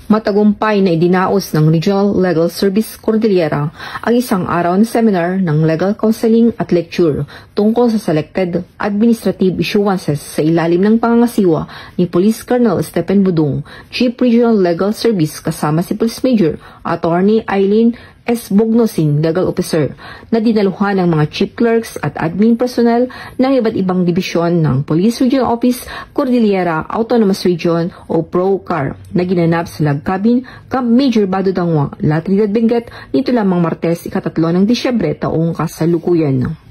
Matagumpay na idinaos ng Regional Legal Service Cordillera ang isang araw na seminar ng legal counseling at lecture tungkol sa selected administrative issuances sa ilalim ng pangangasiwa ni Police Colonel Stephen Budong, Chief Regional Legal Service kasama si Police Major Attorney Eileen S. Bognosin, Legal Officer, na dinaluhan ng mga chief clerks at admin personnel ng iba't ibang dibisyon ng Police Regional Office, Cordillera Autonomous Region o PRO-CAR na ginanap sa Lag Cabin, Camp Major Bado Dangwa, La Trinidad, Benguet, nito lamang Martes, 3 ng Disyembre taong kasalukuyan.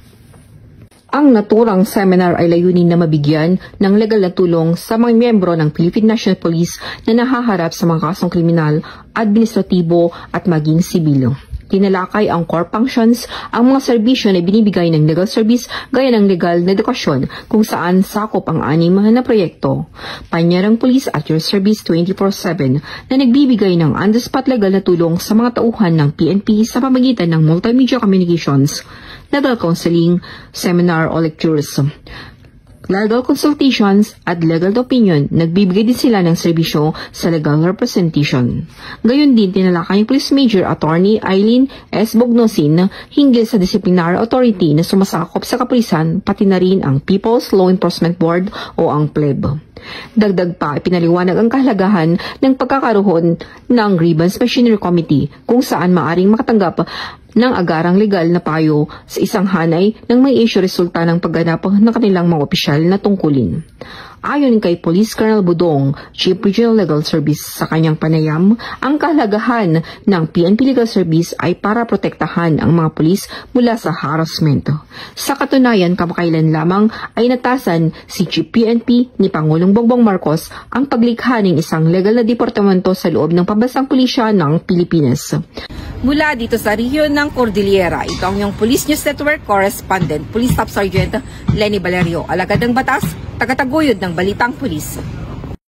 Ang naturang seminar ay layunin na mabigyan ng legal na tulong sa mga miyembro ng Philippine National Police na nahaharap sa mga kasong kriminal, administratibo at maging sibilo. Tinalakay ang core functions, ang mga serbisyo na binibigay ng legal service gaya ng legal na edukasyon kung saan sakop ang 6 na proyekto. Panyarang Police at Your Service 24/7 na nagbibigay ng on-the-spot legal na tulong sa mga tauhan ng PNP sa pamamagitan ng multimedia communications, legal counseling, seminar o lectures, legal consultations at legal opinion. Nagbibigay din sila ng serbisyo sa legal representation. Gayon din tinalakay ni Police Major Attorney Eileen S. Bognosin hinggil sa disciplinary authority na sumasakop sa kapulisan, pati na rin ang People's Law Enforcement Board o ang PLEB. Dagdag pa, ipinaliwanag ang kahalagahan ng pagkakaroon ng Grievance Machinery Committee kung saan maaring makatanggap ng agarang legal na payo sa isang hanay ng may issue resulta ng pagganap ng kanilang mga opisyal na tungkulin. Ayon kay Police Colonel Budong, Chief Regional Legal Service, sa kanyang panayam, ang kahalagahan ng PNP Legal Service ay para protektahan ang mga pulis mula sa harassment. Sa katunayan, kamakailan lamang ay natasan si Chief PNP ni Pangulong Bongbong Marcos ang paglikha ng isang legal na departamento sa loob ng pambansang pulisya ng Pilipinas. Mula dito sa rehiyon ng Cordillera, ito ang iyong Police News Network Correspondent, Police Staff Sergeant Lenny Valerio, alagad ng batas, tagataguyod ng Balitang Pulis.